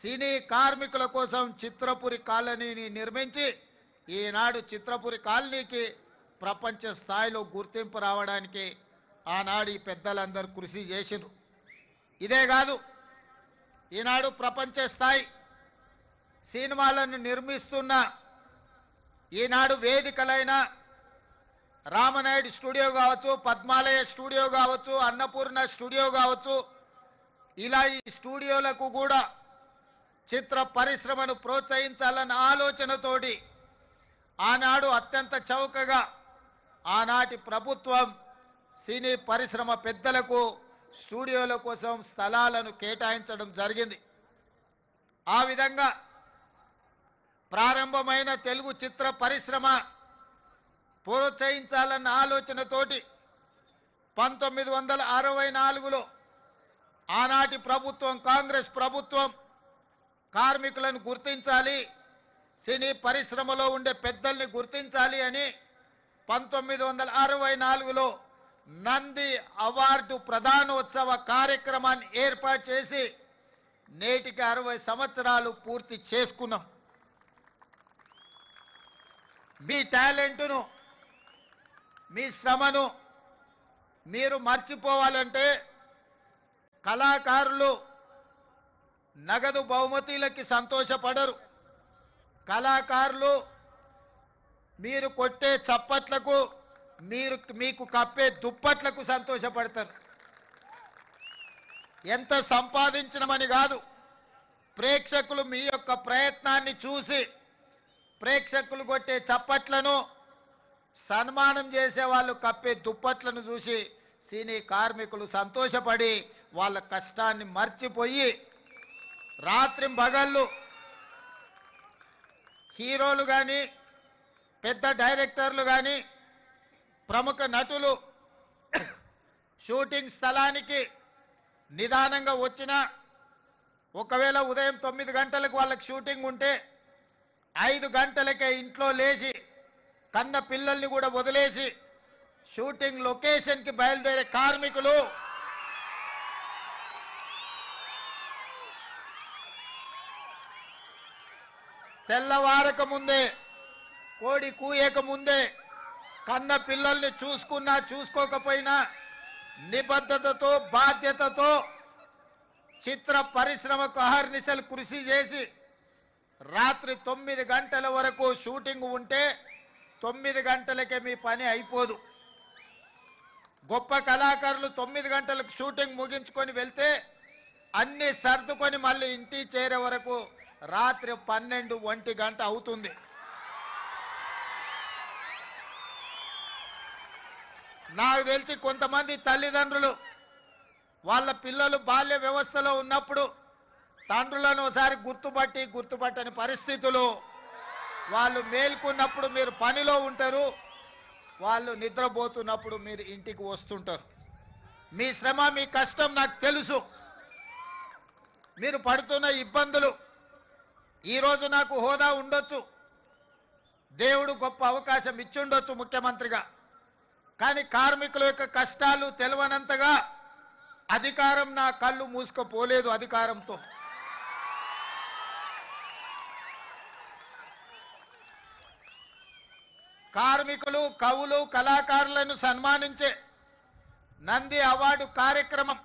సినీ కార్మికుల కోసం చిత్రపురి కాలనీని నిర్మించి ఈనాడు చిత్రపురి కాలనీకి ప్రపంచ స్థాయిలో గుర్తింపు రావడానికి ఆనాడు ఈ పెద్దలందరూ కృషి చేసిరు. ఇదే కాదు, ఈనాడు ప్రపంచ స్థాయి సినిమాలను నిర్మిస్తున్న ఈనాడు వేదికలైన రామనాయుడు స్టూడియో కావచ్చు, పద్మాలయ స్టూడియో కావచ్చు, అన్నపూర్ణ స్టూడియో కావచ్చు, ఇలా ఈ స్టూడియోలకు కూడా చిత్ర పరిశ్రమను ప్రోత్సహించాలన్న ఆలోచనతోటి ఆనాడు అత్యంత చౌకగా ఆనాటి ప్రభుత్వం సినీ పరిశ్రమ పెద్దలకు స్టూడియోల కోసం స్థలాలను కేటాయించడం జరిగింది. ఆ విధంగా ప్రారంభమైన తెలుగు చిత్ర పరిశ్రమ ప్రోత్సహించాలన్న ఆలోచనతోటి 1964లో ఆనాటి ప్రభుత్వం, కాంగ్రెస్ ప్రభుత్వం కార్మికులను గుర్తించాలి, సినీ పరిశ్రమలో ఉండే పెద్దల్ని గుర్తించాలి అని 1964లో నంది అవార్డు ప్రదానోత్సవ కార్యక్రమాన్ని ఏర్పాటు చేసి నేటికి 60 సంవత్సరాలు పూర్తి చేసుకున్నాం. మీ టాలెంట్ను, మీ శ్రమను మీరు మర్చిపోవాలంటే కళాకారులు నగదు బహుమతులకి సంతోషపడరు. కళాకారులు మీరు కొట్టే చప్పట్లకు, మీకు కప్పే దుప్పట్లకు సంతోషపడతారు. ఎంత సంపాదించినమని కాదు, ప్రేక్షకులు మీ యొక్క ప్రయత్నాన్ని చూసి ప్రేక్షకులు కొట్టే చప్పట్లను, సన్మానం చేసే వాళ్ళు కప్పే దుప్పట్లను చూసి సినీ కార్మికులు సంతోషపడి వాళ్ళ కష్టాన్ని మర్చిపోయి రాత్రింబగళ్ళు హీరోలు కానీ, పెద్ద డైరెక్టర్లు కానీ, ప్రముఖ నటులు షూటింగ్ స్థలానికి నిదానంగా వచ్చినా, ఒకవేళ ఉదయం 9 గంటలకు వాళ్ళకి షూటింగ్ ఉంటే 5 గంటలకే ఇంట్లో లేచి కన్న పిల్లల్ని కూడా వదిలేసి షూటింగ్ లొకేషన్కి బయలుదేరే కార్మికులు తెల్లవారక ముందే, కోడి కూయక ముందే కన్న పిల్లల్ని చూసుకున్నా చూసుకోకపోయినా నిబద్ధతతో, బాధ్యతతో చిత్ర పరిశ్రమకు అహర్నిశలు కృషి చేసి రాత్రి 9 గంటల వరకు షూటింగ్ ఉంటే 9 గంటలకే మీ పని అయిపోదు. గొప్ప కళాకారులు 9 గంటలకు షూటింగ్ ముగించుకొని వెళ్తే అన్ని సర్దుకొని మళ్ళీ ఇంటికి చేరే వరకు రాత్రి 12-1 గంట అవుతుంది. నాకు తెలిసి కొంతమంది తల్లిదండ్రులు వాళ్ళ పిల్లలు బాల్య వ్యవస్థలో ఉన్నప్పుడు తండ్రులను ఒకసారి గుర్తుపట్టని పరిస్థితులు, వాళ్ళు మేల్కొన్నప్పుడు మీరు పనిలో ఉంటారు, వాళ్ళు నిద్రపోతున్నప్పుడు మీరు ఇంటికి వస్తుంటారు. మీ శ్రమ, మీ కష్టం నాకు తెలుసు. మీరు పడుతున్న ఇబ్బందులు, ఈరోజు నాకు హోదా ఉండొచ్చు, దేవుడు గొప్ప అవకాశం ఇచ్చుండొచ్చు ముఖ్యమంత్రిగా, కానీ కార్మికుల యొక్క కష్టాలు తెలవనంతగా అధికారం నా కళ్ళు మూసుకుపోలేదు. అధికారంతో కార్మికులు, కవులు, కళాకారులను సన్మానించే నంది అవార్డు కార్యక్రమం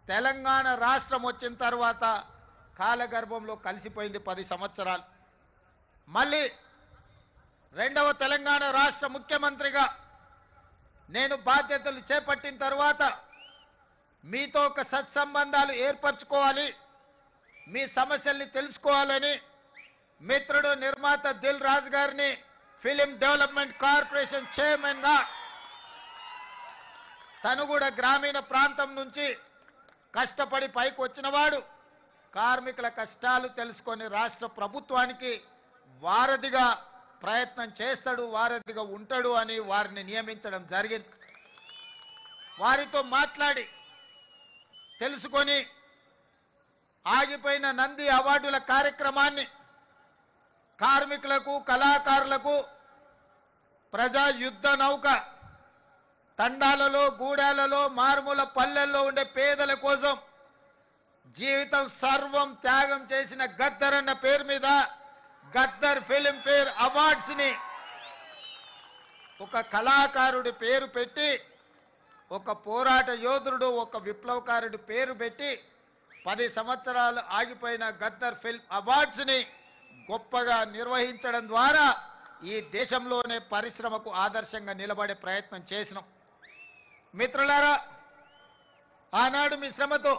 తెలంగాణ రాష్ట్రం వచ్చిన తర్వాత కాలగర్భంలో కలిసిపోయింది 10 సంవత్సరాలు. మళ్ళీ రెండవ తెలంగాణ రాష్ట్ర ముఖ్యమంత్రిగా నేను బాధ్యతలు చేపట్టిన తర్వాత మీతో ఒక సత్సంబంధాలు ఏర్పరచుకోవాలి, మీ సమస్యల్ని తెలుసుకోవాలని మిత్రుడు నిర్మాత దిల్ రాజు గారిని ఫిలిం డెవలప్మెంట్ కార్పొరేషన్ చైర్మన్ గా, తను కూడా గ్రామీణ ప్రాంతం నుంచి కష్టపడి పైకి వచ్చినవాడు, కార్మికుల కష్టాలు తెలుసుకొని రాష్ట్ర ప్రభుత్వానికి వారధిగా ప్రయత్నం చేస్తాడు, వారధిగా ఉంటాడు అని వారిని నియమించడం జరిగింది. వారితో మాట్లాడి తెలుసుకొని ఆగిపోయిన నంది అవార్డుల కార్యక్రమాన్ని కార్మికులకు, కళాకారులకు ప్రజా యుద్ధ నౌక తండాలలో, గూడాలలో, మారుమూల పల్లెల్లో ఉండే పేదల కోసం జీవితం సర్వం త్యాగం చేసిన గద్దర్ అన్న పేరు మీద గద్దర్ ఫిల్మ్ ఫేర్ అవార్డ్స్ ని ఒక కళాకారుడి పేరు పెట్టి, ఒక పోరాట యోధుడు, ఒక విప్లవకారుడి పేరు పెట్టి 10 సంవత్సరాలు ఆగిపోయిన గద్దర్ ఫిల్మ్ అవార్డ్స్ ని గొప్పగా నిర్వహించడం ద్వారా ఈ దేశంలోనే పరిశ్రమకు ఆదర్శంగా నిలబడే ప్రయత్నం చేసినాం. మిత్రులారా, ఆనాడు మీ శ్రమతో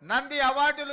నంది అవార్డులు